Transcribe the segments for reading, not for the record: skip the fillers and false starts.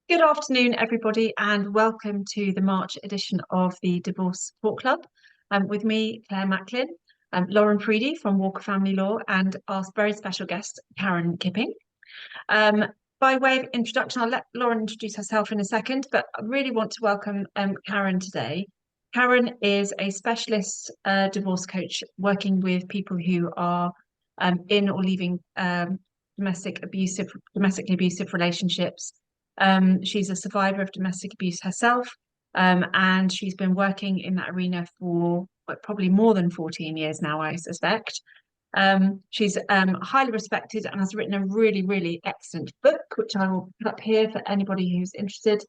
Good afternoon, everybody, and welcome to the March edition of the Divorce Support Club. With me, Claire Macklin, Lauren Preedy from Walker Family Law, and our very special guest, Karen Kipping. Um, by way of introduction, I'll let Lauren introduce herself in a second, but I really want to welcome Karen today. Karen is a specialist divorce coach working with people who are in or leaving domestically abusive relationships. She's a survivor of domestic abuse herself, and she's been working in that arena for probably more than 14 years now, I suspect. She's highly respected and has written a really, really excellent book, which I will put up here for anybody who's interested.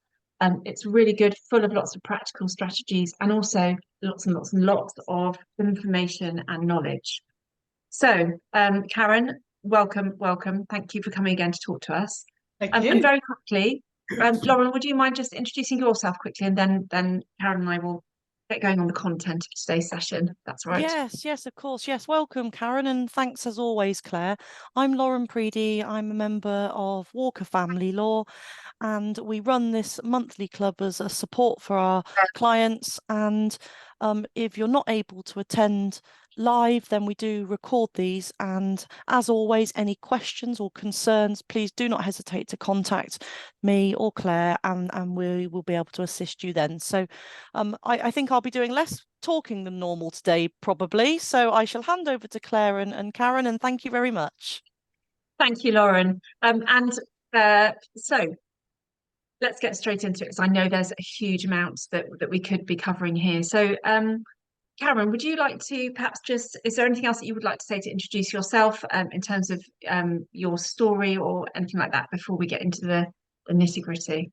It's really good, full of lots of practical strategies and also lots and lots and lots of information and knowledge. So, Karen, welcome, welcome. Thank you for coming again to talk to us. Thank And you. very quickly, Lauren, would you mind just introducing yourself quickly, and then Karen and I will get going on the content of today's session. That's right. Yes, of course. Yes, welcome, Karen, and thanks as always, Claire. I'm Lauren Preedy. I'm a member of Walker Family Law, and we run this monthly club as a support for our clients. And if you're not able to attend live, then we do record these. And as always, any questions or concerns, please do not hesitate to contact me or Claire, and we will be able to assist you then. So I think I'll be doing less talking than normal today, probably. So I shall hand over to Claire and Karen, and thank you very much. Thank you, Lauren. So let's get straight into it, because I know there's a huge amount that we could be covering here. So Karen, would you like to perhaps is there anything else that you would like to say to introduce yourself in terms of your story or anything like that before we get into the nitty-gritty?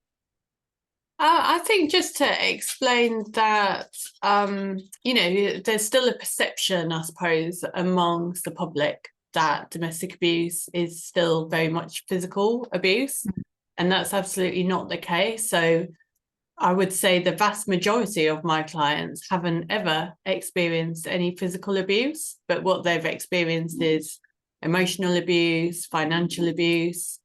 I think just to explain that, there's still a perception, I suppose, amongst the public that domestic abuse is still very much physical abuse, and that's absolutely not the case. So I would say the vast majority of my clients haven't ever experienced any physical abuse, but what they've experienced is emotional abuse, financial abuse,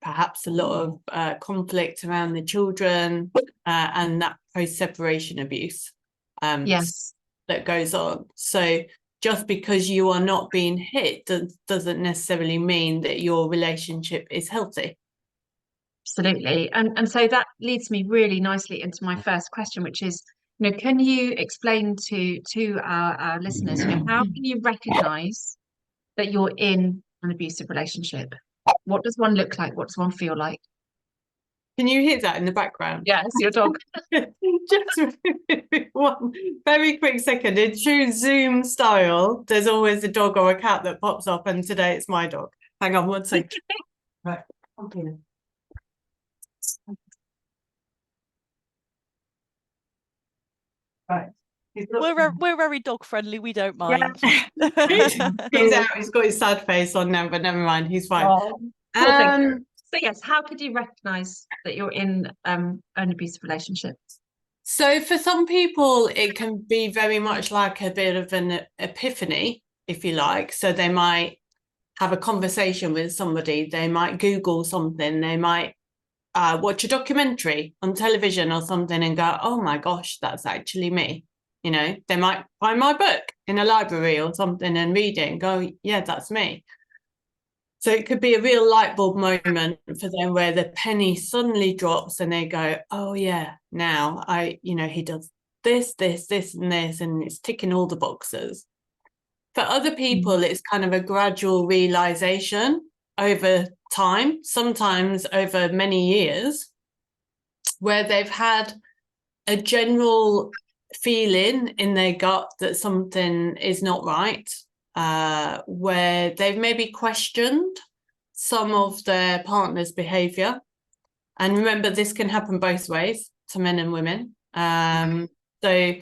perhaps a lot of conflict around the children, and that post-separation abuse that goes on. So just because you are not being hit doesn't necessarily mean that your relationship is healthy. Absolutely. And so that leads me really nicely into my first question, which is, can you explain to our listeners, how can you recognize that you're in an abusive relationship? What does one look like? What does one feel like? Can you hear that in the background? Yes, your dog. Just one very quick second. In true Zoom style, there's always a dog or a cat that pops up, and today it's my dog. Hang on one second. Right. Okay. Right. We're very dog friendly. We don't mind. Yeah. He's out. He's got his sad face on now, but never mind. He's fine. Oh, so yes, how could you recognize that you're in an abusive relationship? So for some people, it can be very much like a bit of an epiphany, if you like. So they might have a conversation with somebody. They might Google something. They might watch a documentary on television or something and go, oh my gosh, that's actually me. They might find my book in a library or something and read it and go, yeah, that's me. So it could be a real light bulb moment for them where the penny suddenly drops and they go, oh yeah, now he does this, and this, and it's ticking all the boxes. For other people, it's kind of a gradual realization over time, sometimes over many years, where they've had a general feeling in their gut that something is not right, where they've maybe questioned some of their partner's behavior. And remember, this can happen both ways to men and women. So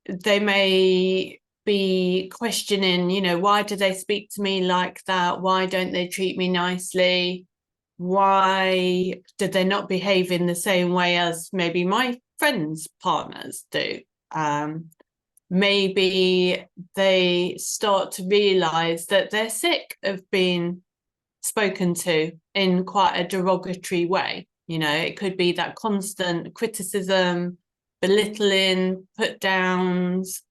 they may be questioning, why do they speak to me like that? Why don't they treat me nicely? Why did they not behave in the same way as maybe my friends' partners do? Maybe they start to realize that they're sick of being spoken to in quite a derogatory way. You know, it could be that constant criticism, belittling, put downs.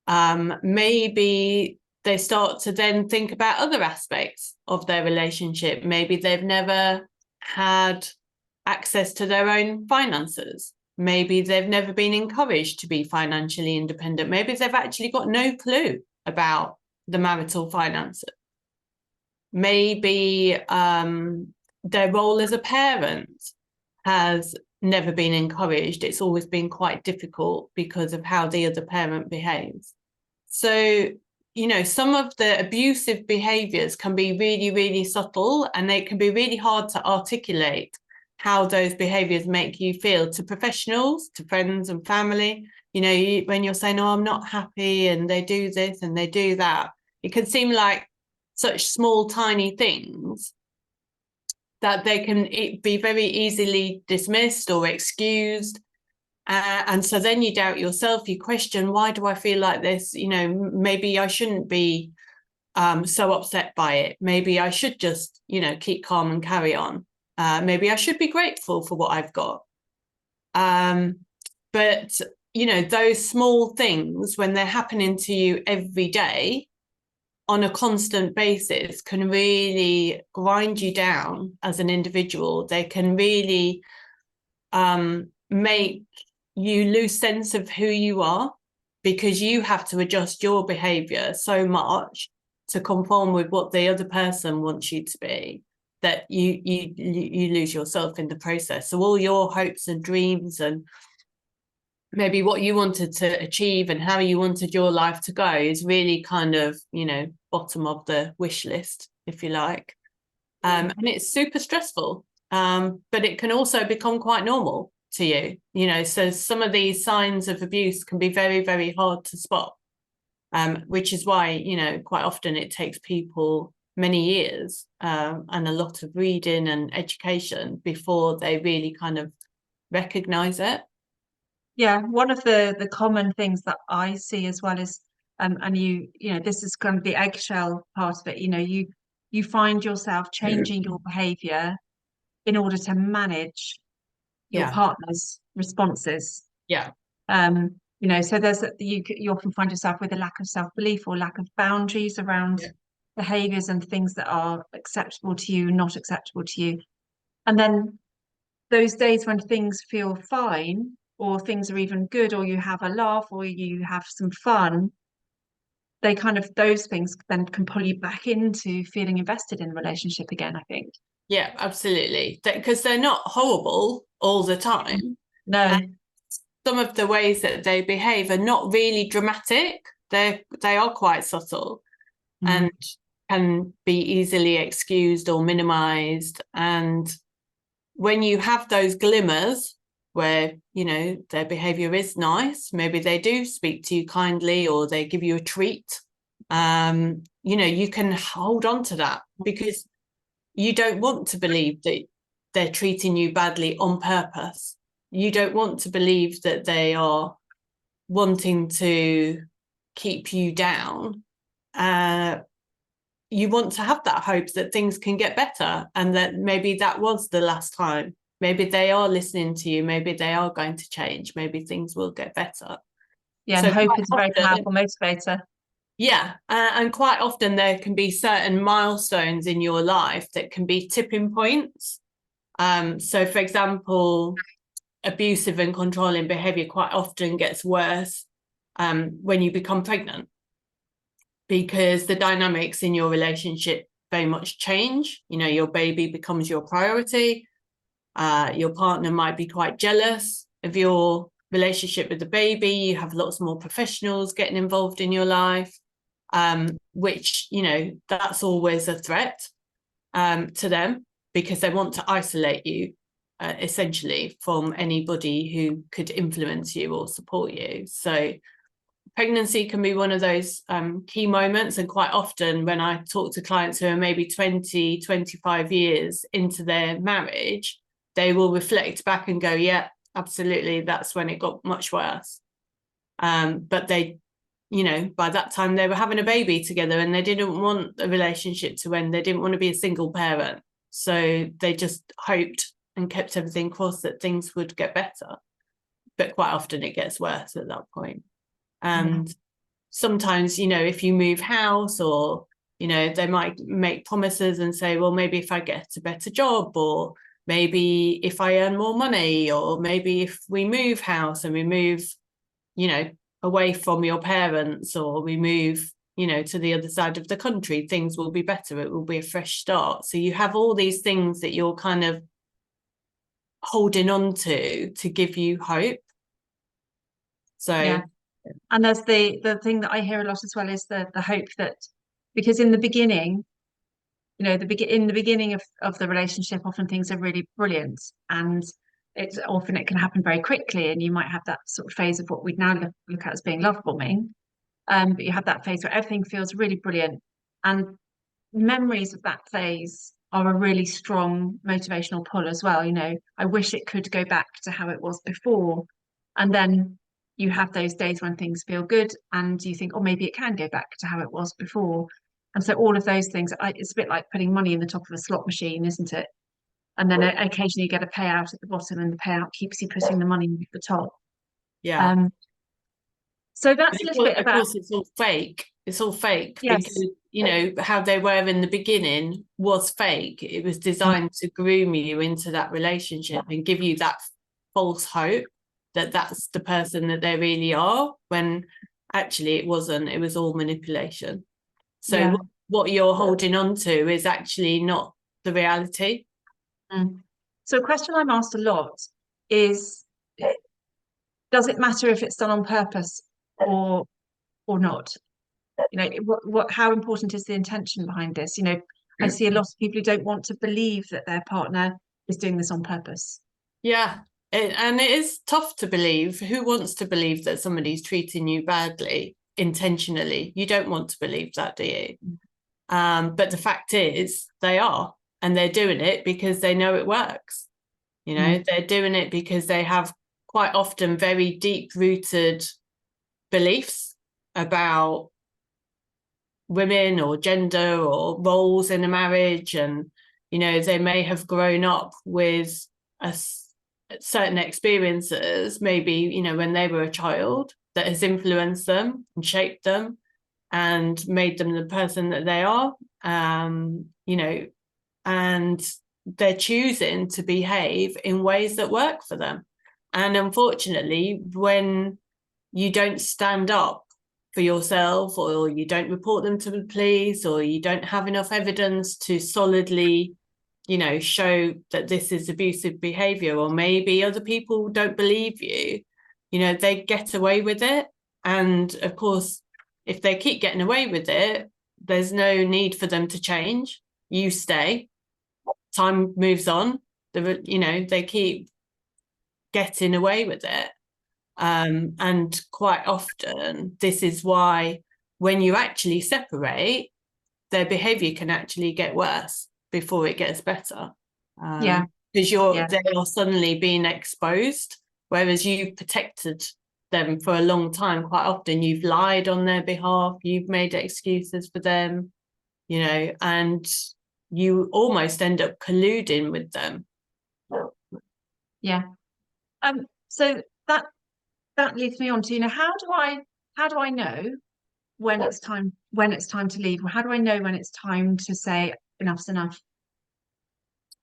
Maybe they start to then think about other aspects of their relationship. Maybe they've never had access to their own finances. Maybe they've never been encouraged to be financially independent. Maybe they've actually got no clue about the marital finances. Maybe their role as a parent has never been encouraged. It's always been quite difficult because of how the other parent behaves. So, you know, some of the abusive behaviors can be really, really subtle, and they can be really hard to articulate how those behaviors make you feel to professionals, to friends and family. You know, when you're saying, oh, I'm not happy, and they do this and they do that, it can seem like such small, tiny things that they can be very easily dismissed or excused. And so then you doubt yourself, you question, why do I feel like this? You know, maybe I shouldn't be so upset by it. Maybe I should just, you know, keep calm and carry on. Maybe I should be grateful for what I've got. But, you know, those small things, when they're happening to you every day on a constant basis, can really grind you down as an individual. They can really make you lose sense of who you are, because you have to adjust your behavior so much to conform with what the other person wants you to be, that you lose yourself in the process. So all your hopes and dreams and maybe what you wanted to achieve and how you wanted your life to go is really kind of, you know, bottom of the wish list, if you like. And it's super stressful, but it can also become quite normal to you, you know. So some of these signs of abuse can be very, very hard to spot, which is why, you know, quite often it takes people many years and a lot of reading and education before they really kind of recognize it. Yeah, one of the common things that I see as well is, and you know, this is kind of the eggshell part of it. You know, you find yourself changing your behavior in order to manage your Yeah. partner's responses. Yeah. You know, so you often find yourself with a lack of self-belief or lack of boundaries around behaviors and things that are acceptable to you, not acceptable to you. And then those days when things feel fine, or things are even good, or you have a laugh, or you have some fun, they kind of, those things then can pull you back into feeling invested in a relationship again, I think. Yeah, absolutely. Because they're not horrible all the time. No. And some of the ways that they behave are not really dramatic. They are quite subtle and can be easily excused or minimized. And when you have those glimmers where, you know, their behavior is nice, maybe they do speak to you kindly or they give you a treat, you know, you can hold on to that, because you don't want to believe that they're treating you badly on purpose. You don't want to believe that they are wanting to keep you down. You want to have that hope that things can get better, and that maybe that was the last time. Maybe they are listening to you. Maybe they are going to change. Maybe things will get better. Yeah, so and hope is a very powerful motivator. Yeah, and quite often there can be certain milestones in your life that can be tipping points. So, for example, abusive and controlling behavior quite often gets worse when you become pregnant, because the dynamics in your relationship very much change. You know, your baby becomes your priority. Your partner might be quite jealous of your relationship with the baby. You have lots more professionals getting involved in your life, which, you know, that's always a threat to them, because they want to isolate you essentially from anybody who could influence you or support you. So pregnancy can be one of those key moments. And quite often when I talk to clients who are maybe 20, 25 years into their marriage, they will reflect back and go, yeah, absolutely, that's when it got much worse. But they, you know, by that time they were having a baby together and they didn't want a relationship to end. They didn't want to be a single parent. So they just hoped and kept everything crossed that things would get better. But quite often it gets worse at that point. And sometimes, you know, if you move house, or, you know, they might make promises and say, well, maybe if I get a better job, or maybe if I earn more money, or maybe if we move house and we move, you know, away from your parents, or we move, you know, to the other side of the country, things will be better. It will be a fresh start. So you have all these things that you're kind of holding on to give you hope. So yeah. And there's the thing that I hear a lot as well is the hope that, because in the beginning, you know, in the beginning of the relationship, often things are really brilliant, and it can happen very quickly, and you might have that sort of phase of what we'd now look at as being love bombing. But you have that phase where everything feels really brilliant, and memories of that phase are a really strong motivational pull as well. You know, I wish it could go back to how it was before. And then you have those days when things feel good and you think, oh, maybe it can go back to how it was before. And so all of those things, it's a bit like putting money in the top of a slot machine, isn't it? And then occasionally you get a payout at the bottom, and the payout keeps you putting the money at the top. yeah. Um, so that's a little bit Of about, course, it's all fake. It's all fake yes, because, you know, how they were in the beginning was fake. It was designed to groom you into that relationship and give you that false hope that that's the person that they really are, when actually it wasn't. It was all manipulation. So yeah. what you're holding on to is actually not the reality. So a question I'm asked a lot is, does it matter if it's done on purpose or not? You know, how important is the intention behind this? You know, I see a lot of people who don't want to believe that their partner is doing this on purpose. Yeah. And it is tough to believe. Who wants to believe that somebody's treating you badly intentionally? You don't want to believe that, do you? But the fact is they are, and they're doing it because they know it works. You know, they're doing it because they have quite often very deep rooted beliefs about women or gender or roles in a marriage. And, you know, they may have grown up with certain experiences, maybe, you know, when they were a child, that has influenced them and shaped them and made them the person that they are, you know, and they're choosing to behave in ways that work for them. And unfortunately, when you don't stand up for yourself, or you don't report them to the police, or you don't have enough evidence to solidly, you know, show that this is abusive behavior, or maybe other people don't believe you, you know, they get away with it. And of course, if they keep getting away with it, there's no need for them to change. You stay. Time moves on. You know, they keep getting away with it. And quite often, this is why when you actually separate, their behavior can actually get worse before it gets better. Yeah. Because they are suddenly being exposed, whereas you've protected them for a long time. Quite often you've lied on their behalf, you've made excuses for them, you know, and you almost end up colluding with them. Yeah. So that leads me on to, you know, how do I know when it's time to leave? Or how do I know when it's time to say enough's enough?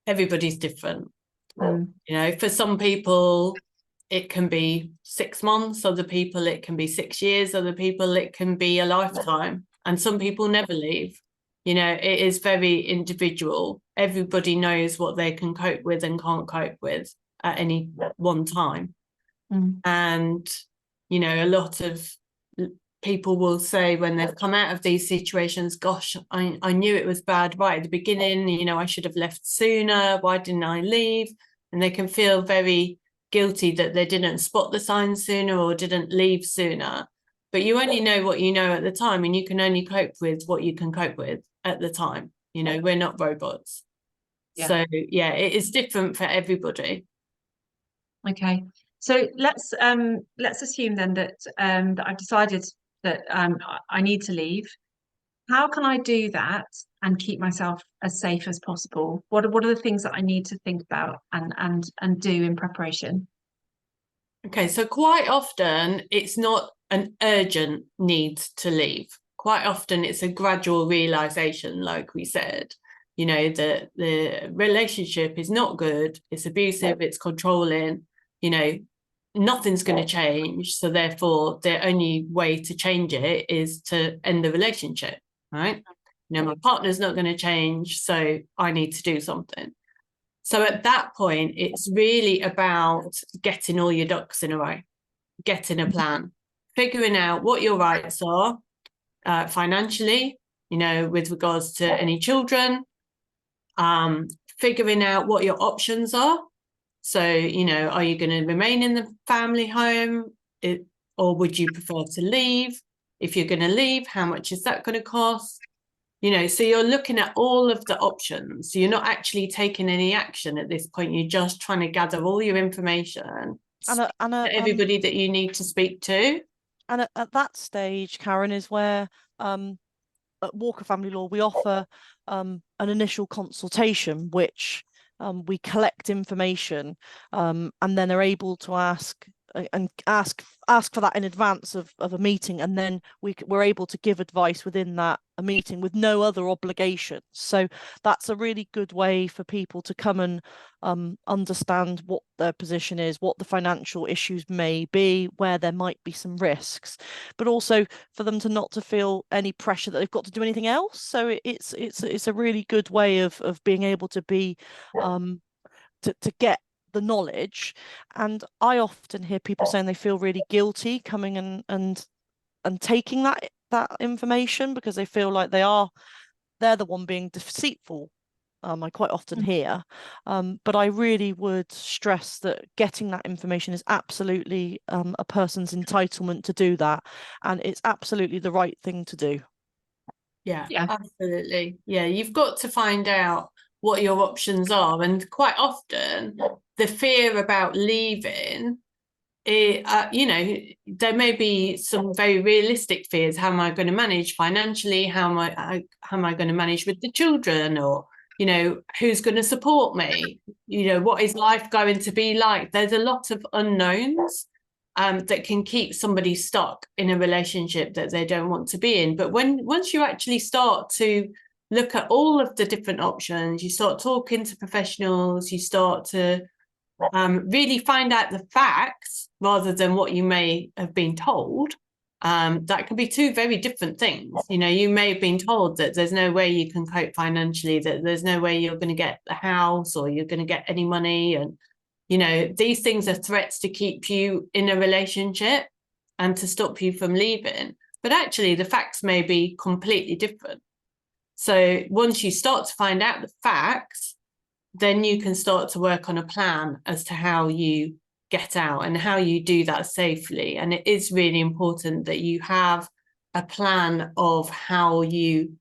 Everybody's different. You know, for some people it can be 6 months, other people it can be 6 years, other people it can be a lifetime, and some people never leave. You know, it is very individual. Everybody knows what they can cope with and can't cope with at any one time. And, you know, a lot of people will say when they've come out of these situations, gosh, I knew it was bad right at the beginning, you know, I should have left sooner, why didn't I leave? And they can feel very guilty that they didn't spot the signs sooner or didn't leave sooner. But you only know what you know at the time, and you can only cope with what you can cope with at the time. You know, we're not robots. Yeah. So yeah, it is different for everybody. Okay. So let's assume then that that I've decided that I need to leave. how can I do that and keep myself as safe as possible? What are the things that I need to think about and do in preparation? Okay, so quite often it's not an urgent need to leave. Quite often it's a gradual realization, like we said, you know, that the relationship is not good, it's abusive, it's controlling, you know, nothing's going to change. So therefore, the only way to change it is to end the relationship, right? You know, my partner's not going to change, so I need to do something. So at that point, it's really about getting all your ducks in a row, getting a plan, figuring out what your rights are financially, you know, with regards to any children, figuring out what your options are. So, you know, are you going to remain in the family home, or would you prefer to leave? If you're going to leave, how much is that going to cost? You know, so you're looking at all of the options. So you're not actually taking any action at this point. You're just trying to gather all your information, to everybody that you need to speak to. And at that stage, Karen, is where at Walker Family Law we offer an initial consultation, which we collect information and then are able to ask for that in advance of a meeting, and then we're able to give advice within that a meeting with no other obligations. So that's a really good way for people to come and understand what their position is, what the financial issues may be, where there might be some risks, but also for them to not to feel any pressure that they've got to do anything else. So it's a really good way of being able to be to get the knowledge. And I often hear people saying they feel really guilty coming and taking that information because they feel like they're the one being deceitful. I quite often hear, but I really would stress that getting that information is absolutely a person's entitlement to do that, and it's absolutely the right thing to do. Yeah, absolutely. Yeah, you've got to find out what your options are, and quite often the fear about leaving, you know, there may be some very realistic fears. How am I going to manage financially? How am I going to manage with the children? Or, you know, who's going to support me? You know, what is life going to be like? There's a lot of unknowns that can keep somebody stuck in a relationship that they don't want to be in. But once you actually start to look at all of the different options, you start talking to professionals, you start to really find out the facts rather than what you may have been told. That can be two very different things. You know, you may have been told that there's no way you can cope financially, that there's no way you're going to get the house or you're going to get any money. And, you know, these things are threats to keep you in a relationship and to stop you from leaving. But actually, the facts may be completely different. So once you start to find out the facts, then you can start to work on a plan as to how you get out and how you do that safely. And it is really important that you have a plan of how you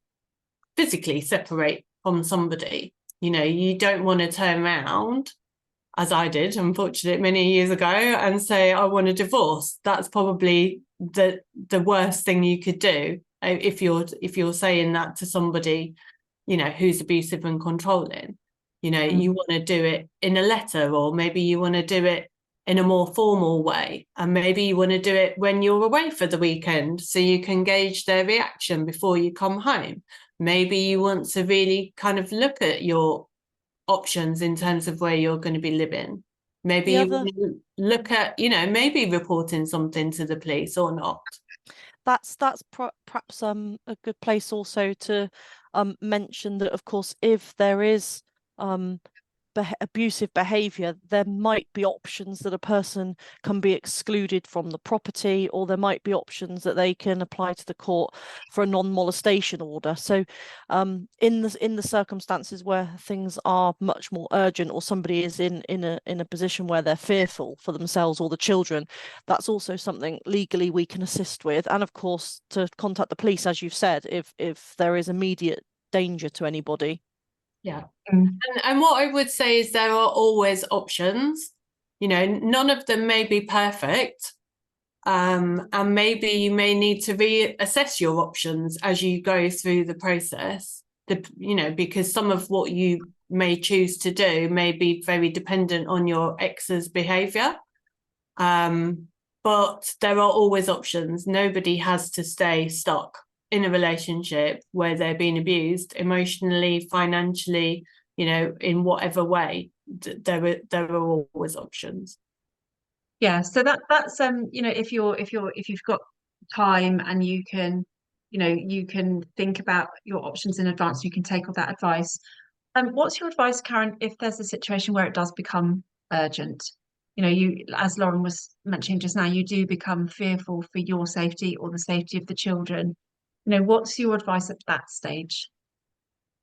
physically separate from somebody. You know, you don't want to turn around, as I did, unfortunately, many years ago, and say, I want a divorce. That's probably the worst thing you could do if you're saying that to somebody, you know, who's abusive and controlling. You know, you want to do it in a letter, or maybe you want to do it in a more formal way. And maybe you want to do it when you're away for the weekend so you can gauge their reaction before you come home. Maybe you want to really kind of look at your options in terms of where you're going to be living. Maybe you want to look at, you know, maybe reporting something to the police or not. That's perhaps a good place also to mention that, of course, if there is abusive behavior, there might be options that a person can be excluded from the property, or there might be options that they can apply to the court for a non-molestation order. So in the circumstances where things are much more urgent, or somebody is in a position where they're fearful for themselves or the children, that's also something legally we can assist with. And of course, to contact the police, as you've said, if there is immediate danger to anybody. Yeah. And what I would say is there are always options. You know, none of them may be perfect. and maybe you may need to reassess your options as you go through the process. Because some of what you may choose to do may be very dependent on your ex's behaviour. But there are always options. Nobody has to stay stuck in a relationship where they're being abused emotionally, financially, in whatever way. There are always options. Yeah, so that's if you've got time and you can think about your options in advance, you can take all that advice. What's your advice, Karen, if there's a situation where it does become urgent? You, as Lauren was mentioning just now, you do become fearful for your safety or the safety of the children. What's your advice at that stage?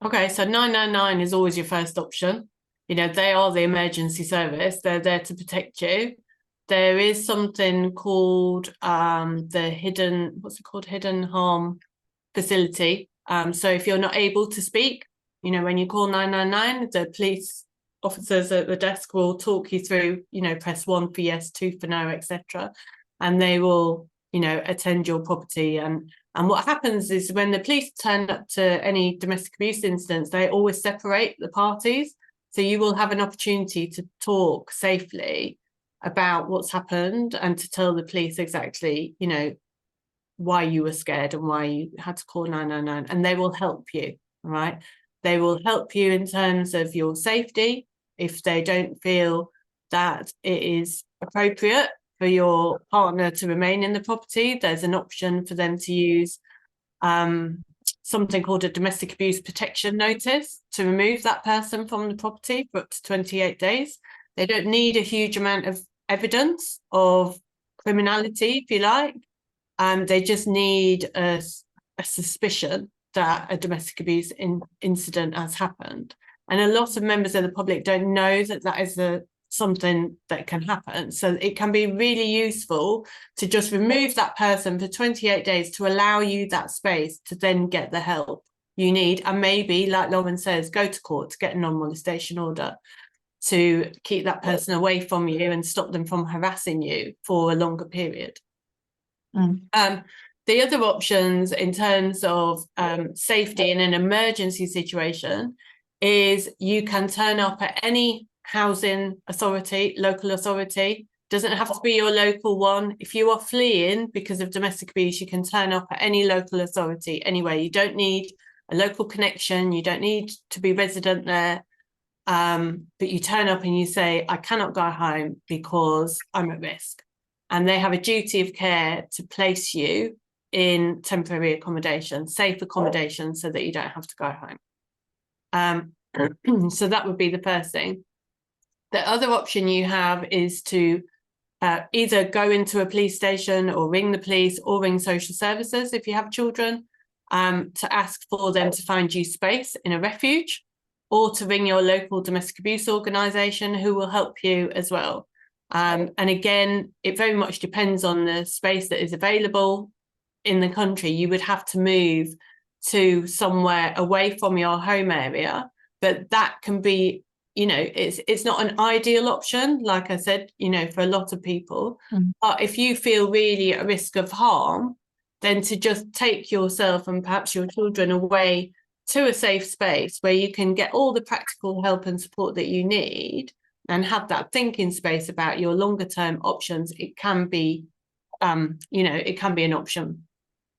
Okay, so 999 is always your first option. They are the emergency service. They're there to protect you. There is something called the hidden harm facility. So if you're not able to speak, when you call 999, the police officers at the desk will talk you through, press 1 for yes, 2 for no, etc. And they will, attend your property. And what happens is when the police turn up to any domestic abuse incidents, they always separate the parties. So you will have an opportunity to talk safely about what's happened and to tell the police exactly, why you were scared and why you had to call 999, and they will help you. All right. They will help you in terms of your safety. If they don't feel that it is appropriate for your partner to remain in the property, there's an option for them to use something called a domestic abuse protection notice to remove that person from the property for up to 28 days. They don't need a huge amount of evidence of criminality, if you like. They just need a suspicion that a domestic abuse incident has happened. And a lot of members of the public don't know that that is something that can happen. So it can be really useful to just remove that person for 28 days to allow you that space to then get the help you need. And maybe, like Lauren says, go to court to get a non-molestation order to keep that person away from you and stop them from harassing you for a longer period. The other options in terms of safety in an emergency situation is you can turn up at any housing authority, local authority. Doesn't have to be your local one. If you are fleeing because of domestic abuse, you can turn up at any local authority anyway. You don't need a local connection. You don't need to be resident there. But you turn up and you say, I cannot go home because I'm at risk. And they have a duty of care to place you in temporary accommodation, safe accommodation, so that you don't have to go home. So that would be the first thing. The other option you have is to either go into a police station or ring the police or ring social services if you have children, to ask for them to find you space in a refuge, or to ring your local domestic abuse organisation who will help you as well. And again, it very much depends on the space that is available in the country. You would have to move to somewhere away from your home area, but that can be, it's not an ideal option, like I said, for a lot of people. But if you feel really at risk of harm, then to just take yourself and perhaps your children away to a safe space where you can get all the practical help and support that you need and have that thinking space about your longer term options, it can be, it can be an option.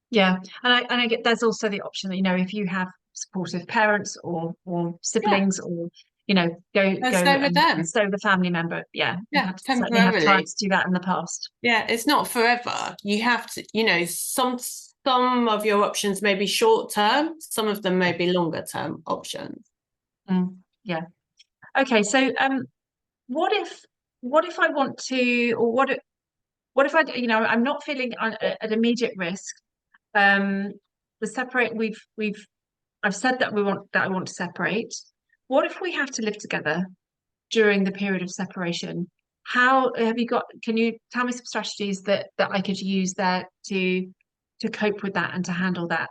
Yeah, and I get there's also the option that if you have supportive parents or siblings, or go with them. and stay with a family member. Yeah, certainly have tried to do that in the past. Yeah, it's not forever. You have to, some of your options may be short term, some of them may be longer term options. Yeah. Okay, so what if I want to, or what if I, I'm not feeling at immediate risk. I've said that I want to separate. What if we have to live together during the period of separation? Can you tell me some strategies that I could use there to cope with that and to handle that?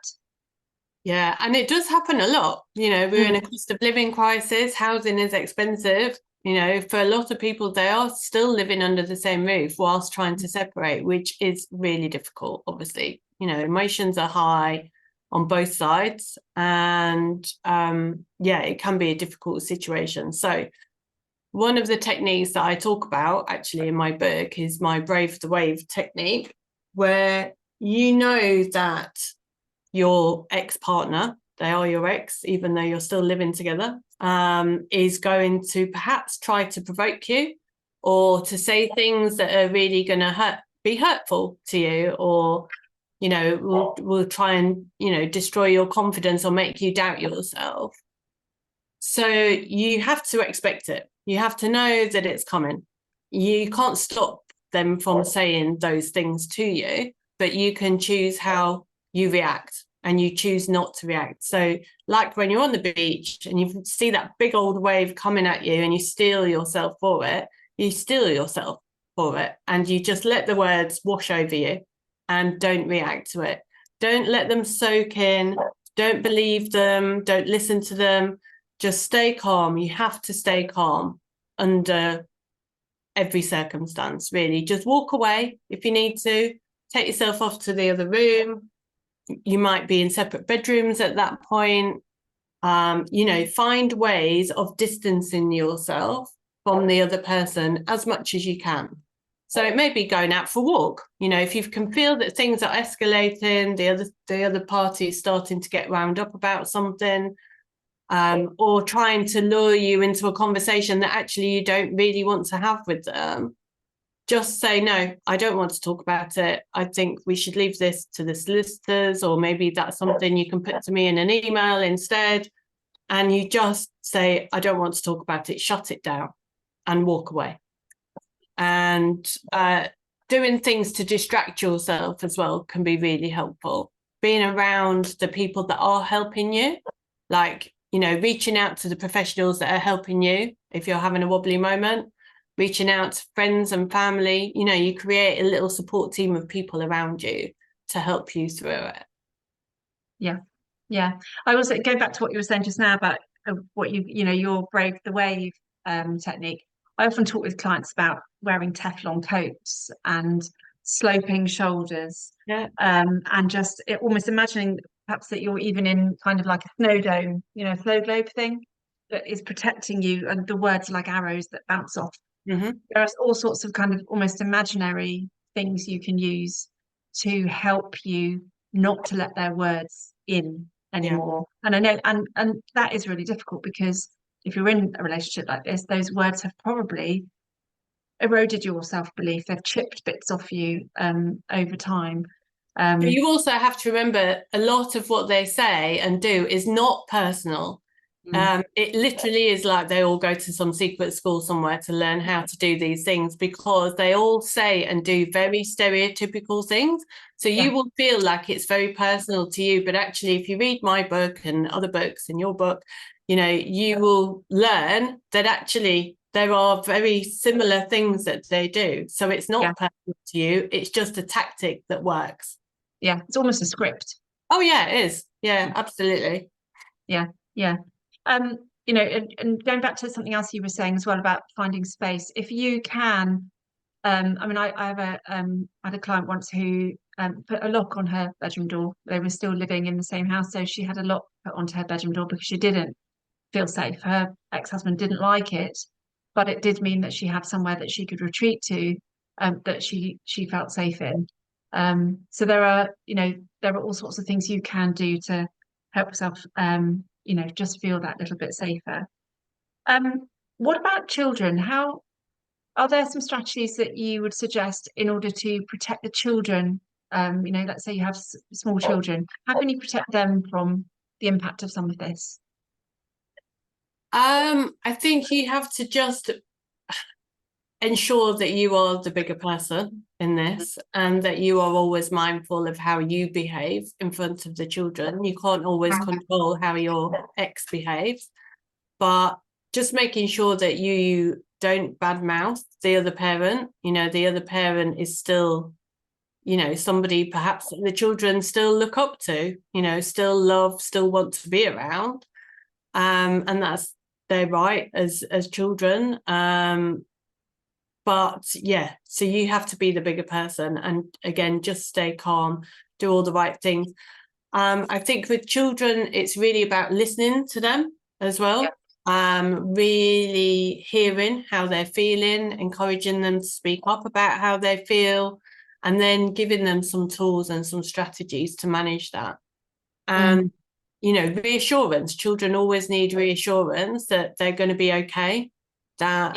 Yeah, and it does happen a lot. We're in a cost of living crisis. Housing is expensive. You know, for a lot of people, they are still living under the same roof whilst trying to separate, which is really difficult, obviously. You know, emotions are high on both sides, and yeah, it can be a difficult situation. So one of the techniques that I talk about actually in my book is my Brave the Wave technique, where you know that your ex-partner, they are your ex, even though you're still living together, is going to perhaps try to provoke you or to say things that are really going to be hurtful to you, or, you know, will try and, you know, destroy your confidence or make you doubt yourself. So you have to expect it. You have to know that it's coming. You can't stop them from saying those things to you, but you can choose how you react, and you choose not to react. So like when you're on the beach and you see that big old wave coming at you and you steel yourself for it, you steel yourself for it, and you just let the words wash over you and don't react to it. Don't let them soak in. Don't believe them. Don't listen to them. Just stay calm. You have to stay calm under every circumstance, really. Just walk away if you need to. Take yourself off to the other room. You might be in separate bedrooms at that point. You know, find ways of distancing yourself from the other person as much as you can. So it may be going out for a walk. You know, if you can feel that things are escalating, the other party is starting to get wound up about something, or trying to lure you into a conversation that actually you don't really want to have with them, just say, no, I don't want to talk about it. I think we should leave this to the solicitors, or maybe that's something you can put to me in an email instead. And you just say, I don't want to talk about it, shut it down and walk away. And doing things to distract yourself as well can be really helpful. Being around the people that are helping you, like, you know, reaching out to the professionals that are helping you if you're having a wobbly moment, reaching out to friends and family. You know, you create a little support team of people around you to help you through it. Yeah. Yeah. I was going back to what you were saying just now about what you know, your Brave the Wave technique. I often talk with clients about wearing Teflon coats and sloping shoulders, Yeah. and just almost imagining perhaps that you're even in kind of like a snow dome, you know, snow globe thing that is protecting you, and the words are like arrows that bounce off. Mm-hmm. There are all sorts of kind of almost imaginary things you can use to help you not to let their words in anymore. Yeah. And I know, and that is really difficult, because if you're in a relationship like this, those words have probably eroded your self-belief. They've chipped bits off you over time. But you also have to remember, a lot of what they say and do is not personal. It literally is like they all go to some secret school somewhere to learn how to do these things, because they all say and do very stereotypical things. So you will feel like it's very personal to you, but actually if you read my book and other books and your book, you know, you will learn that actually there are very similar things that they do. So it's not personal to you, it's just a tactic that works. Yeah, it's almost a script. Oh yeah, it is. Yeah, absolutely. Yeah. You know, and going back to something else you were saying as well about finding space, if you can, I mean, I have had a client once who put a lock on her bedroom door. They were still living in the same house, so she had a lock put onto her bedroom door because she didn't feel safe. Her ex-husband didn't like it, but it did mean that she had somewhere that she could retreat to, that she felt safe in. So there are, you know, there are all sorts of things you can do to help yourself, you know, just feel that little bit safer. What about children? How are there some strategies that you would suggest in order to protect the children? You know, let's say you have small children. How can you protect them from the impact of some of this? I think you have to just ensure that you are the bigger person in this, and that you are always mindful of how you behave in front of the children. You can't always control how your ex behaves, but just making sure that you don't badmouth the other parent. You know, the other parent is still, you know, somebody perhaps the children still look up to, you know, still love, still want to be around. And that's their right as children. But yeah, so you have to be the bigger person, and again, just stay calm, do all the right things. I think with children, it's really about listening to them as well. Really hearing how they're feeling, encouraging them to speak up about how they feel, and then giving them some tools and some strategies to manage that. And you know, reassurance. Children always need reassurance that they're going to be okay, that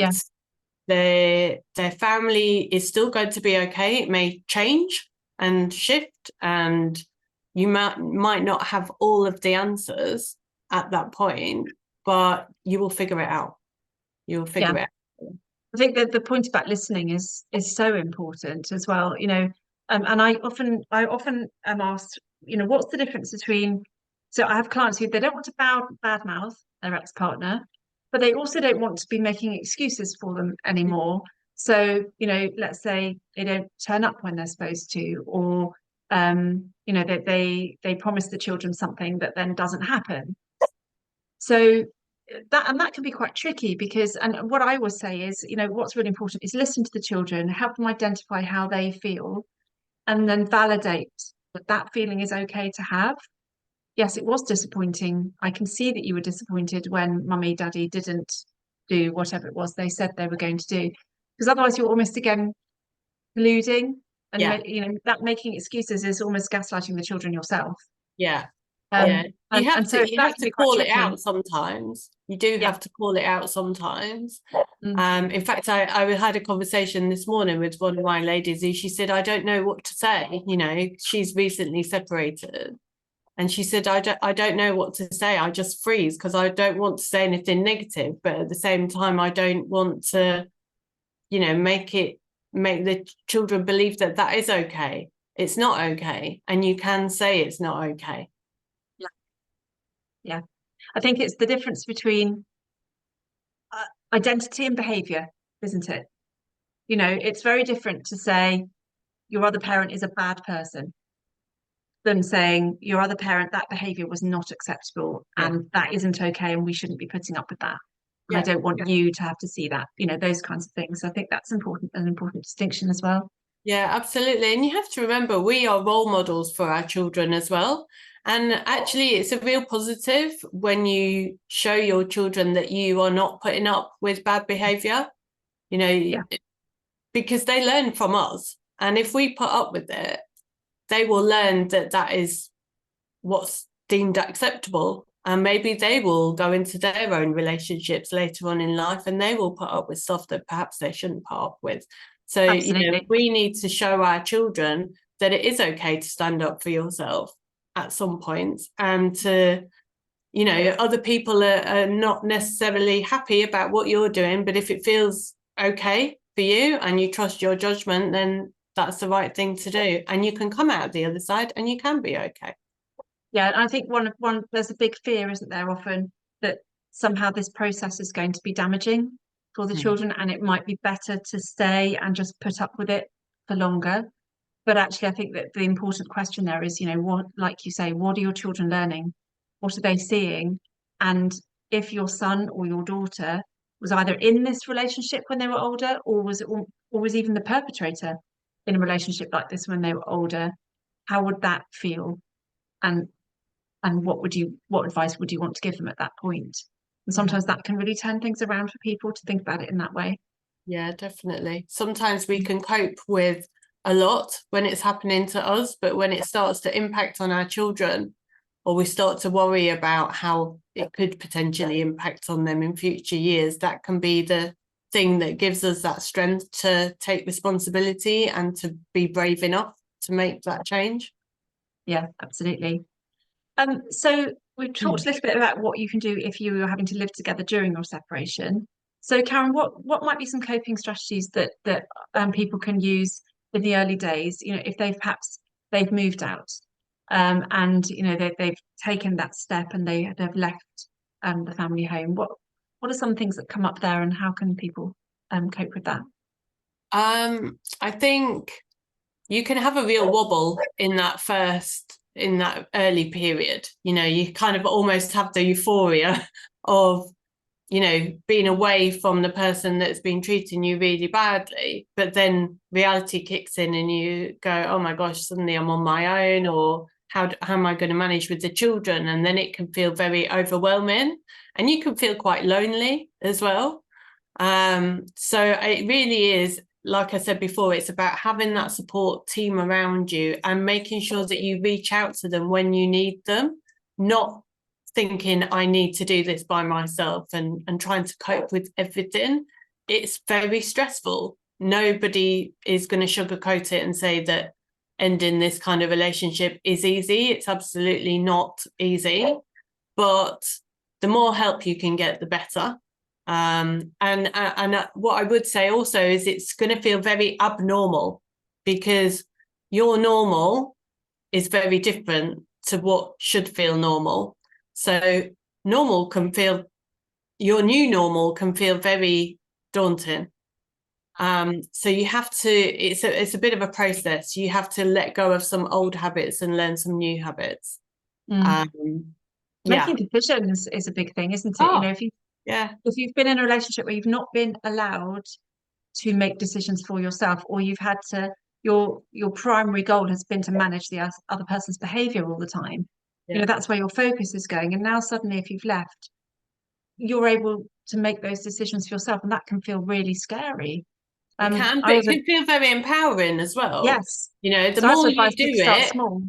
their family is still going to be okay. It may change and shift, and you might not have all of the answers at that point, but you will figure it out. You'll figure it out. I think that the point about listening is so important as well, you know. And I often am asked, you know, what's the difference between, so I have clients who they don't want to badmouth their ex-partner, but they also don't want to be making excuses for them anymore. So, you know, let's say they don't turn up when they're supposed to, or you know, that they promise the children something that then doesn't happen. So that can be quite tricky, because, and what I always say is, you know, what's really important is listen to the children, help them identify how they feel, and then validate that that feeling is okay to have. Yes, it was disappointing. I can see that you were disappointed when mummy, daddy didn't do whatever it was they said they were going to do, because otherwise you're almost again colluding, and you know, that making excuses is almost gaslighting the children yourself. Yeah. You have to call it out sometimes. You do have to call it out sometimes. In fact, I had a conversation this morning with one of my ladies who she said, I don't know what to say. You know, she's recently separated, and she said, I don't know what to say. I just freeze because I don't want to say anything negative, but at the same time, I don't want to, you know, make the children believe that that is okay. It's not okay, and you can say it's not okay. Yeah, I think it's the difference between identity and behavior, isn't it? You know, it's very different to say your other parent is a bad person than saying your other parent, that behavior was not acceptable and that isn't okay, and we shouldn't be putting up with that. And I don't want you to have to see that, you know, those kinds of things. I think that's important, an important distinction as well. Yeah, absolutely. And you have to remember, we are role models for our children as well. And actually, it's a real positive when you show your children that you are not putting up with bad behavior, you know, because they learn from us. And if we put up with it, they will learn that that is what's deemed acceptable. And maybe they will go into their own relationships later on in life, and they will put up with stuff that perhaps they shouldn't put up with. So, you know, we need to show our children that it is okay to stand up for yourself at some points, and to, you know, other people are not necessarily happy about what you're doing, but if it feels okay for you and you trust your judgment, then that's the right thing to do. And you can come out the other side and you can be okay. Yeah, and I think one there's a big fear, isn't there, often, that somehow this process is going to be damaging for the children, and it might be better to stay and just put up with it for longer. But actually, I think that the important question there is, you know, what, like you say, what are your children learning? What are they seeing? And if your son or your daughter was either in this relationship when they were older, or was even the perpetrator in a relationship like this when they were older, how would that feel? And what advice would you want to give them at that point? And sometimes that can really turn things around for people to think about it in that way. Yeah, definitely. Sometimes we can cope with a lot when it's happening to us, but when it starts to impact on our children, or we start to worry about how it could potentially impact on them in future years, that can be the thing that gives us that strength to take responsibility and to be brave enough to make that change. Yeah, absolutely. So we've talked a little bit about what you can do if you are having to live together during your separation. So Karen, what might be some coping strategies that people can use in the early days, you know, if they've moved out, and you know they've taken that step and they've left the family home. What are some things that come up there, and how can people cope with that? I think you can have a real wobble in that early period. You know, you kind of almost have the euphoria of you know, being away from the person that's been treating you really badly, but then reality kicks in and you go, oh my gosh, suddenly I'm on my own, or how am I going to manage with the children? And then it can feel very overwhelming, and you can feel quite lonely as well. So it really is, like I said before, it's about having that support team around you and making sure that you reach out to them when you need them, not thinking I need to do this by myself and trying to cope with everything. It's very stressful. Nobody is going to sugarcoat it and say that ending this kind of relationship is easy. It's absolutely not easy, but the more help you can get, the better. And what I would say also is it's going to feel very abnormal, because your normal is very different to what should feel normal. So your new normal can feel very daunting. So you have to, it's a bit of a process. You have to let go of some old habits and learn some new habits. Yeah. Making decisions is a big thing, isn't it? Oh, you know, if you've been in a relationship where you've not been allowed to make decisions for yourself, or you've had to, your primary goal has been to manage the other person's behavior all the time, you know, that's where your focus is going. And now suddenly, if you've left, you're able to make those decisions for yourself, and that can feel really scary. It can, but it can feel very empowering as well. Yes. You know, the So more you do start it, small.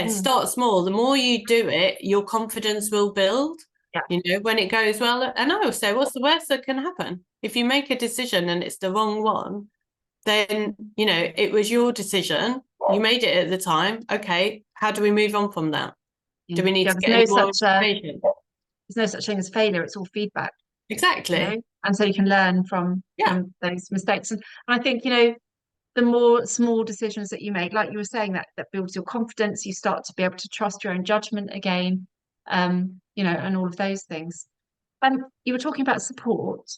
Start small. The more you do it, your confidence will build. Yeah. You know, when it goes well. And I will say, what's the worst that can happen? If you make a decision and it's the wrong one, then, you know, it was your decision. You made it at the time. Okay, how do we move on from that? Do we need to get any more information? There's no such thing as failure. It's all feedback. Exactly. You know? And so you can learn from those mistakes. And I think, you know, the more small decisions that you make, like you were saying, that builds your confidence. You start to be able to trust your own judgment again, you know, and all of those things. You were talking about support.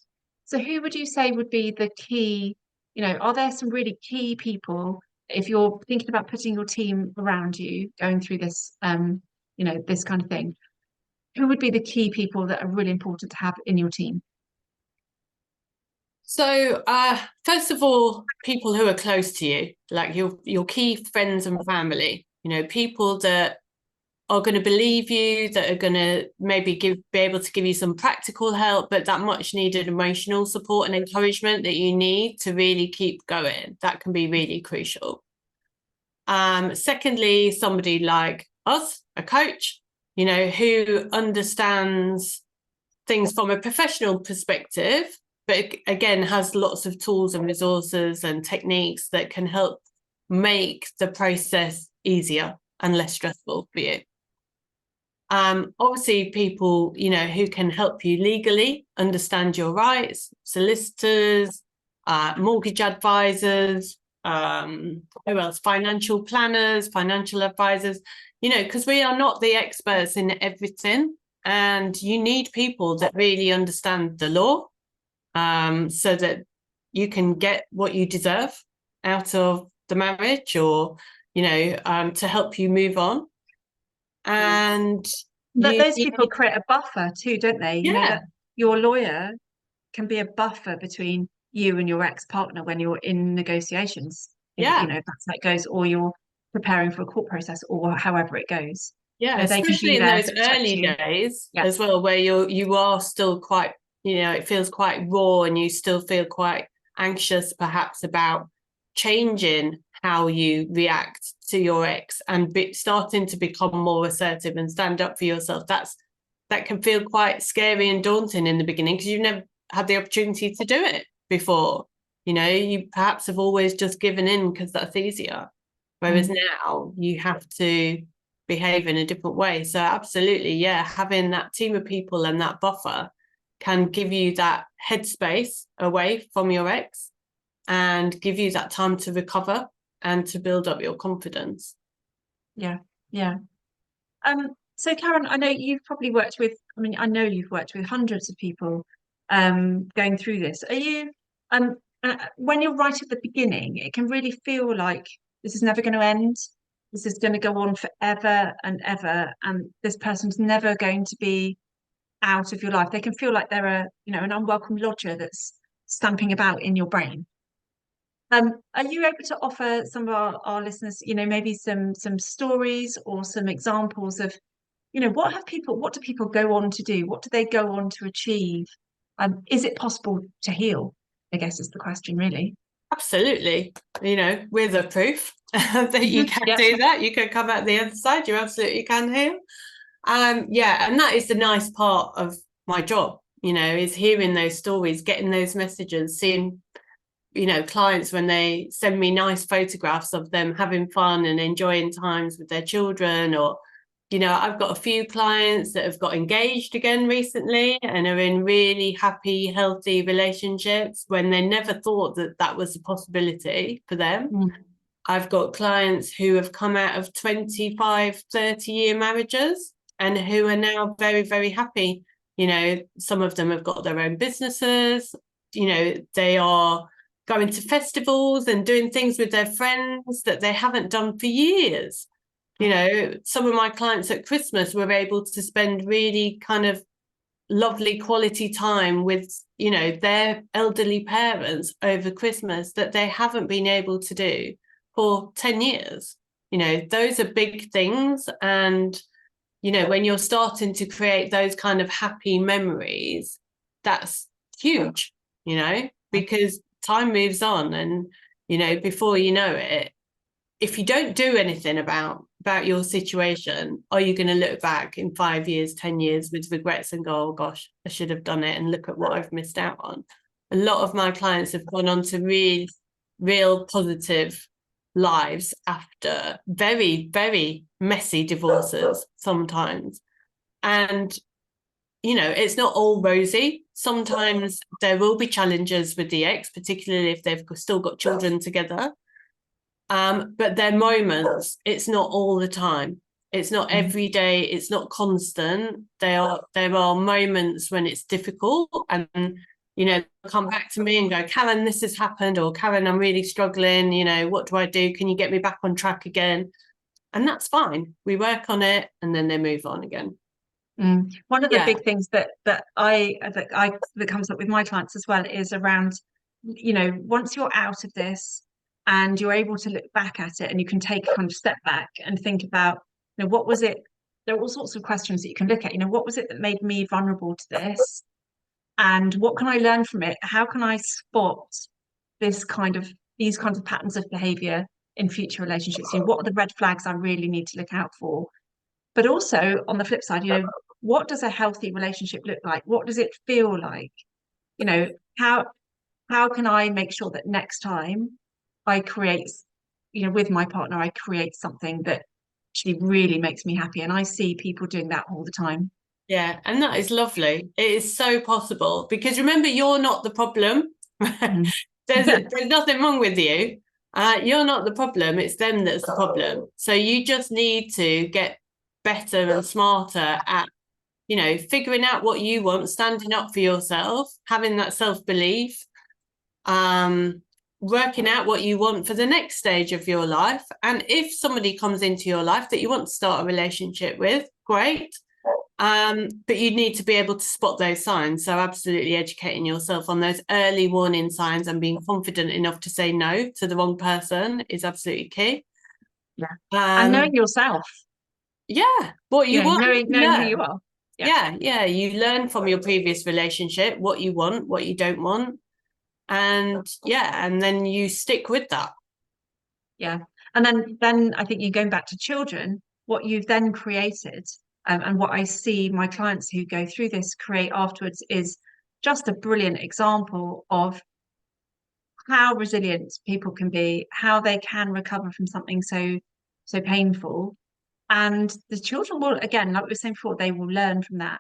So who would you say would be the key, you know, are there some really key people if you're thinking about putting your team around you going through this, you know, this kind of thing? Who would be the key people that are really important to have in your team? So, first of all, people who are close to you, like your key friends and family, you know, people that are going to believe you, that are going to maybe be able to give you some practical help, but that much needed emotional support and encouragement that you need to really keep going. That can be really crucial. Secondly, somebody like us, a coach, you know, who understands things from a professional perspective, but again, has lots of tools and resources and techniques that can help make the process easier and less stressful for you. Obviously, people, you know, who can help you legally understand your rights, solicitors, mortgage advisors, who else? Financial planners, financial advisors, you know, because we are not the experts in everything. And you need people that really understand the law, so that you can get what you deserve out of the marriage, or, you know, to help you move on. And those people create a buffer too, don't they? You know, that your lawyer can be a buffer between you and your ex-partner when you're in negotiations. You know, if that's how it goes, or you're preparing for a court process, or however it goes. Yeah, you know, especially in those early days as well, where you are still quite, you know, it feels quite raw, and you still feel quite anxious perhaps about changing how you react to your ex and starting to become more assertive and stand up for yourself. That can feel quite scary and daunting in the beginning, because you've never had the opportunity to do it before. You know, you perhaps have always just given in because that's easier. Whereas now you have to behave in a different way. So absolutely, yeah, having that team of people and that buffer can give you that headspace away from your ex and give you that time to recover and to build up your confidence. Yeah. So Karen, I know you've probably worked with, I know you've worked with hundreds of people going through this. Are you when you're right at the beginning, it can really feel like this is never going to end. This is going to go on forever and ever, and this person's never going to be out of your life. They can feel like they're an unwelcome lodger that's stamping about in your brain. Are you able to offer some of our listeners, maybe some stories or some examples of, what do people go on to do? What do they go on to achieve? Is it possible to heal? I guess is the question, really. Absolutely. We're the proof that you can Yeah. do that. You can come out the other side. You absolutely can heal. Yeah, and that is the nice part of my job, is hearing those stories, getting those messages, seeing, clients when they send me nice photographs of them having fun and enjoying times with their children. Or, I've got a few clients that have got engaged again recently and are in really happy, healthy relationships when they never thought that that was a possibility for them. Mm. I've got clients who have come out of 25, 30-year marriages and who are now very, very happy. Some of them have got their own businesses. They are going to festivals and doing things with their friends that they haven't done for years. Some of my clients at Christmas were able to spend really kind of lovely quality time with, their elderly parents over Christmas that they haven't been able to do for 10 years. Those are big things. And, when you're starting to create those kind of happy memories, that's huge, because time moves on. And, before you know it, if you don't do anything about your situation, are you going to look back in 5 years, 10 years with regrets and go, oh gosh, I should have done it and look at what I've missed out on? A lot of my clients have gone on to real positive lives after very, very messy divorces sometimes. And, it's not all rosy. Sometimes there will be challenges with the ex, particularly if they've still got children together. But they're moments. It's not all the time. It's not every day. It's not constant. There are moments when it's difficult, and come back to me and go, Karen, this has happened, or Karen, I'm really struggling. What do I do? Can you get me back on track again? And that's fine. We work on it, and then they move on again. One of the big things that comes up with my clients as well is around, once you're out of this and you're able to look back at it and you can take a kind of step back and think about, what was it? There are all sorts of questions that you can look at. What was it that made me vulnerable to this? And what can I learn from it? How can I spot these kinds of patterns of behavior in future relationships? What are the red flags I really need to look out for? But also on the flip side, what does a healthy relationship look like? What does it feel like? How can I make sure that next time I create, with my partner, I create something that actually really makes me happy. And I see people doing that all the time. Yeah, and that is lovely. It is so possible, because remember, you're not the problem. There's nothing wrong with you. You're not the problem. It's them that's the problem. So you just need to get better and smarter at, figuring out what you want, standing up for yourself, having that self-belief, working out what you want for the next stage of your life. And if somebody comes into your life that you want to start a relationship with, great. But you need to be able to spot those signs. So absolutely educating yourself on those early warning signs and being confident enough to say no to the wrong person is absolutely key. Yeah. And knowing yourself. Yeah. What you want. Knowing who you are. Yeah. You learn from your previous relationship what you want, what you don't want. And then you stick with that. Yeah. And then I think you're going back to children, what you've then created, and what I see my clients who go through this create afterwards is just a brilliant example of how resilient people can be, how they can recover from something so painful. And the children will, again, like we were saying before, they will learn from that.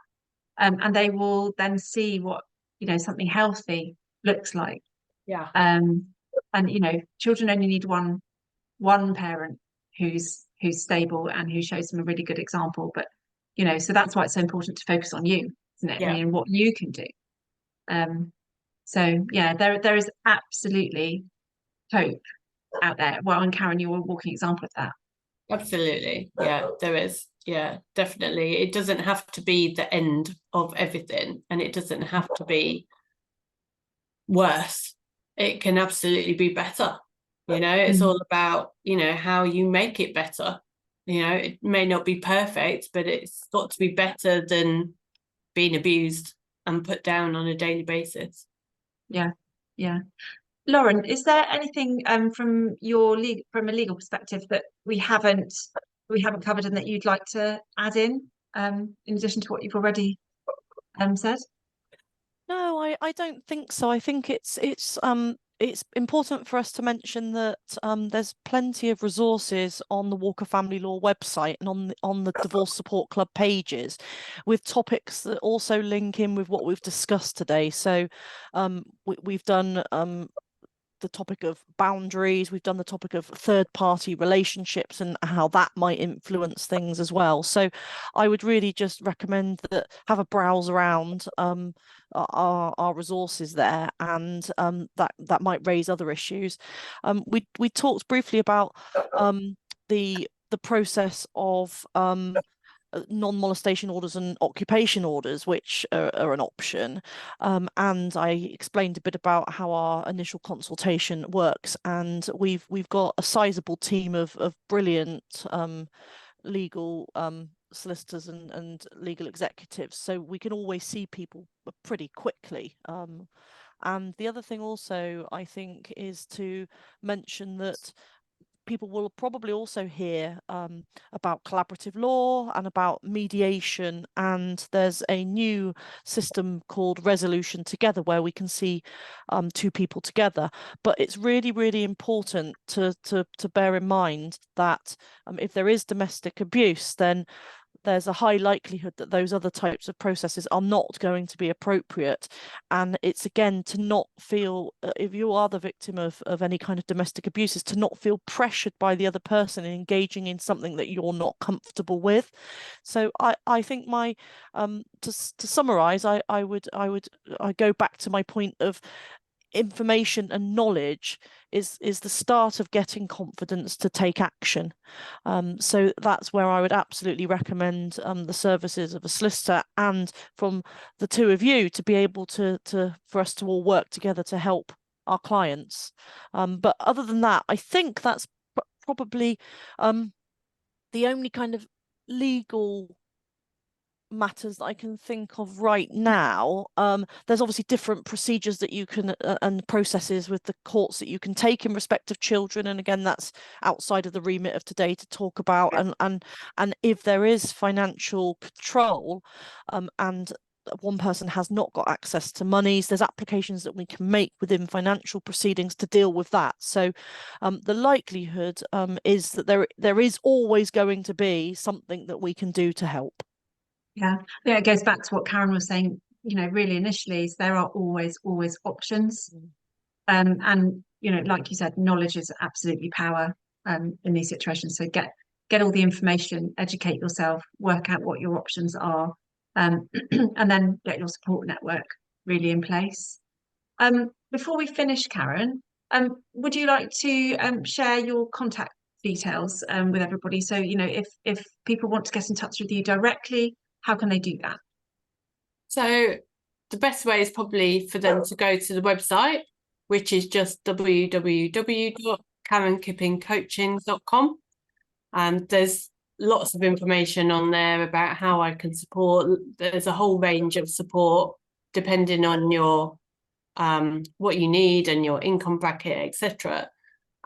And they will then see what, something healthy looks like. Yeah. And children only need one parent who's stable and who shows them a really good example. But so that's why it's so important to focus on you, isn't it? Yeah. And what you can do. So yeah, there is absolutely hope out there. Well, and Karen, you're a walking example of that. Absolutely. Yeah, there is. Yeah, definitely. It doesn't have to be the end of everything, and it doesn't have to be worse. It can absolutely be better. It's all about, how you make it better. It may not be perfect, but it's got to be better than being abused and put down on a daily basis. Yeah, yeah. Lauren, is there anything from from a legal perspective that we haven't covered and that you'd like to add in addition to what you've already said? No, I don't think so. I think it's important for us to mention that there's plenty of resources on the Walker Family Law website and on the Divorce Support Club pages, with topics that also link in with what we've discussed today. So we've done the topic of boundaries, we've done the topic of third-party relationships and how that might influence things as well. So I would really just recommend that have a browse around our resources there, and that might raise other issues. We talked briefly about the process of non-molestation orders and occupation orders, which are an option. And I explained a bit about how our initial consultation works, and we've got a sizable team of brilliant legal solicitors and legal executives, so we can always see people pretty quickly. And the other thing also, I think, is to mention that people will probably also hear about collaborative law and about mediation, and there's a new system called Resolution Together where we can see two people together. But it's really, really important to bear in mind that if there is domestic abuse, then there's a high likelihood that those other types of processes are not going to be appropriate. And it's, again, to not feel, if you are the victim of any kind of domestic abuse, is to not feel pressured by the other person in engaging in something that you're not comfortable with. So I think to summarize, I go back to my point of information and knowledge is the start of getting confidence to take action. So that's where I would absolutely recommend the services of a solicitor, and from the two of you to be able to for us to all work together to help our clients. But other than that, I think that's probably the only kind of legal matters that I can think of right now. There's obviously different procedures that you can and processes with the courts that you can take in respect of children, and again, that's outside of the remit of today to talk about. And if there is financial control and one person has not got access to monies, there's applications that we can make within financial proceedings to deal with that. So the likelihood is that there is always going to be something that we can do to help. Yeah, it goes back to what Karen was saying, really initially, is there are always options. And like you said, knowledge is absolutely power in these situations. So get all the information, educate yourself, work out what your options are, and then get your support network really in place. Before we finish, Karen, would you like to share your contact details with everybody? So, if people want to get in touch with you directly, how can they do that? So the best way is probably for them to go to the website, which is just www.karenkippingcoaching.com. And there's lots of information on there about how I can support. There's a whole range of support depending on your what you need and your income bracket, etc.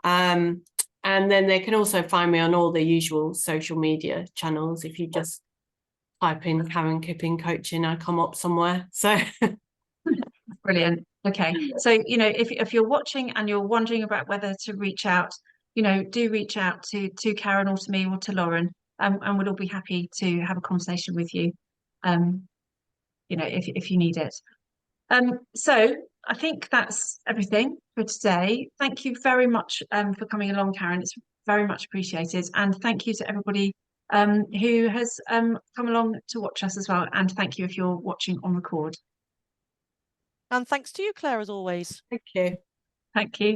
And then they can also find me on all the usual social media channels. If you just type in Karen Kipping Coaching, I come up somewhere. So Brilliant. Okay. So, if you're watching and you're wondering about whether to reach out, do reach out to Karen or to me or to Lauren, and we'll all be happy to have a conversation with you, if you need it. So I think that's everything for today. Thank you very much for coming along, Karen. It's very much appreciated. And thank you to everybody who has come along to watch us as well. And thank you if you're watching on record. And thanks to you, Claire, as always. thank you. Thank you.